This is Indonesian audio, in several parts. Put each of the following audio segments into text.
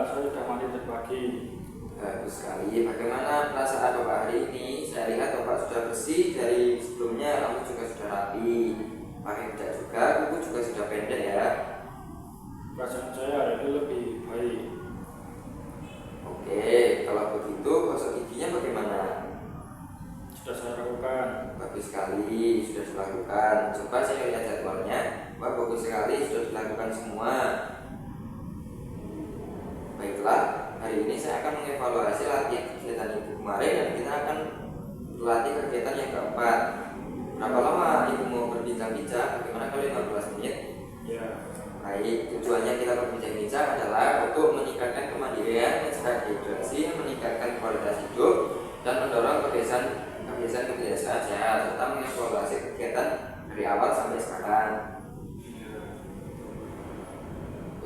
saya sudah mandi tadi pagi. Bagus sekali. Bagaimana perasaan Bapak hari ini? Saya lihat Bapak sudah bersih dari sebelumnya, rambut juga sudah rapi, pakai bedak juga, kuku juga sudah pendek ya. Perasaan saya hari ini lebih baik. Oke, kalau begitu gosok giginya bagaimana? Sudah saya lakukan. Bagus sekali, sudah dilakukan. Coba saya lihat jadwalnya. Wah, bagus sekali, sudah dilakukan semua. Baiklah, hari ini saya akan mengevaluasi latihan kegiatan Ibu kemarin dan kita akan berlatih kegiatan yang keempat. Berapa lama Ibu mau berbincang-bincang? Bagaimana kalau 15 menit? Ya. Baik, tujuannya kita berbincang-bincang adalah untuk meningkatkan kemandirian, mencegah dehidrasi, meningkatkan kualitas hidup, dan mendorong kebiasaan sehat, serta mengevaluasi kegiatan dari awal sampai sekarang.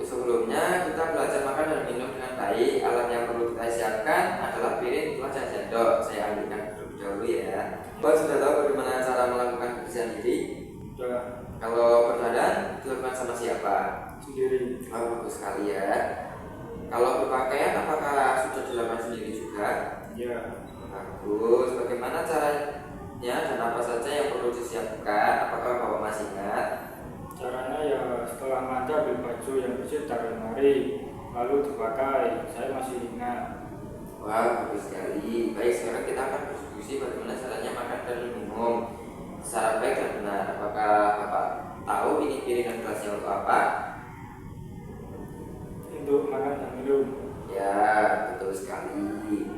Sebelumnya kita belajar makan dan minum dengan baik. Alat yang perlu kita siapkan adalah piring, gelas, dan sendok. Saya ambilkan terlebih dahulu ya. Bapak sudah tahu bagaimana cara melakukan kebersihan diri? Sudah. Kalau berdandan dilakukan sama siapa? Sendiri. Oh, bagus sekali ya. Kalau berpakaian apakah sudah dilakukan sendiri juga? Ya. Bagus. Bagaimana caranya dan apa saja yang perlu disiapkan? Apakah Bapak masih ingat? Caranya ya setelah mandi ambil baju yang bersih taruh lemari, lalu dipakai. Saya masih ingat. Wah, bagus sekali. Baik, sekarang kita akan berdiskusi bagaimana caranya makan dan minum secara baik dan benar. Apakah Bapak tahu ini piring dan gelasnya untuk apa? Untuk makan dan minum. Ya, betul sekali.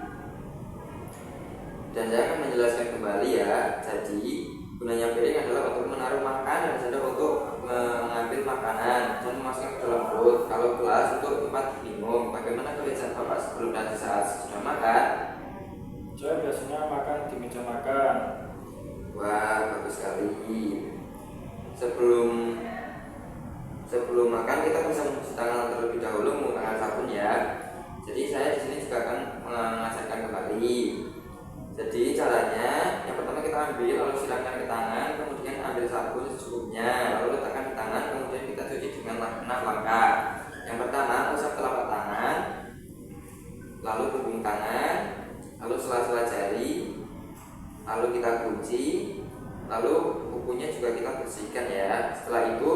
Dan saya akan menjelaskan kembali ya. Jadi, gunanya piring adalah untuk menaruh makan dan sendok untuk mengambil makanan dan memasukkan ke dalam perut. Kalau gelas untuk tempat minum. Bagaimana kebiasaan Bapak sebelum dan saat sudah makan? Saya biasanya makan di meja makan. Wah, bagus sekali. Sebelum makan kita bisa mencuci tangan terlebih dahulu menggunakan sabun ya. Jadi saya di sini juga akan mengajarkan kembali. Jadi caranya yang pertama kita ambil lalu siramkan ke tangan, kemudian ambil sabun secukupnya, lalu letakkan di tangan, kemudian kita cuci dengan 6 langkah. Yang pertama usap telapak tangan, lalu punggung tangan, lalu sela-sela jari, lalu kita kunci, lalu kukunya juga kita bersihkan ya. Setelah itu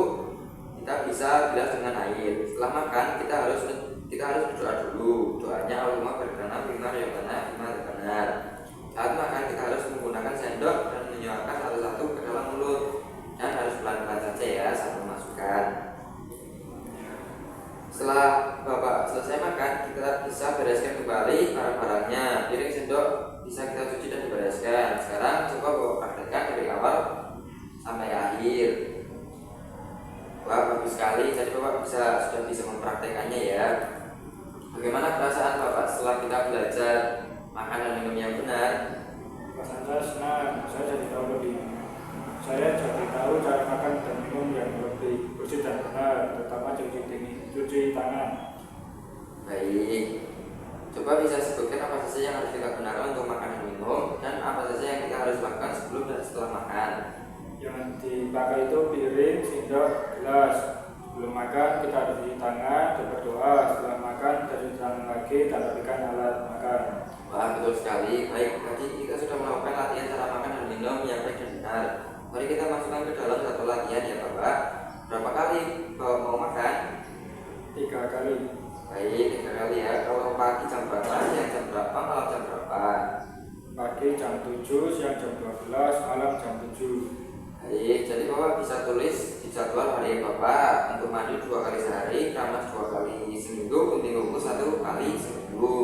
kita bisa bilas dengan air. Setelah makan kita harus berdoa dulu. Doanya Allahumma barik bima rayabana bima benar. Saat makan kita harus menggunakan sendok dan menyuapkan satu-satu ke dalam mulut dan harus pelan-pelan saja ya sambil memasukkan. Setelah Bapak selesai makan, kita bisa bereskan kembali barang-barangnya. Piring, sendok bisa kita cuci dan dibereskan. Sekarang coba Bapak praktekkan dari awal sampai akhir. Wah, bagus sekali. Jadi Bapak sudah bisa mempraktekannya ya. Bagaimana perasaan Bapak setelah kita belajar makan dan minum yang benar? Perasaan saya senang. Saya jadi tahu cara makan dan minum yang lebih bersih dan benar, terutama cuci tangan. Baik. Coba bisa sebutkan apa saja yang harus kita gunakan untuk makan dan minum, dan apa saja yang kita harus lakukan sebelum dan setelah makan. Yang dipakai itu piring, sendok, gelas. Sebelum makan kita harus cuci tangan dan berdoa. Setelah makan kita cuci tangan lagi dan rapikan alat makan. Wah, betul sekali. Baik, tadi kita sudah melakukan latihan cara makan dan minum yang baik dan benar. Mari kita masukkan ke dalam satu latihan ya Bapak. Berapa kali Bapak mau makan? 3 kali. Baik, 3 kali ya. Kalau pagi jam berapa, siang jam berapa, malam jam berapa? Pagi jam 7, siang jam 12, malam jam 7. Baik, jadi Bapak bisa tulis di jadwal hari Bapak untuk mandi 2 kali sehari, keramas 2 kali seminggu, gunting kuku 1 kali seminggu,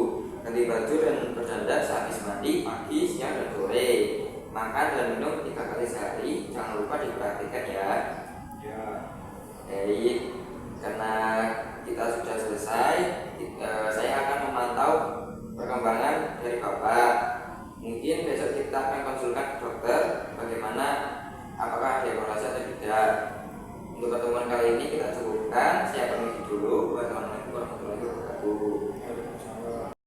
ganti baju dan berdandan sehabis mandi pagi, siang, dan sore. Makan dan minum 3 kali sehari, jangan lupa diperhatikan ya. Ya. Baik, karena kita sudah selesai, saya akan memantau perkembangan dari Bapak. Mungkin besok kita akan konsulkan ke dokter bagaimana, apakah ada evaluasi atau tidak. Untuk pertemuan kali ini kita cukupkan. Saya permisi dulu. Wassalamualaikum warahmatullahi wabarakatuh.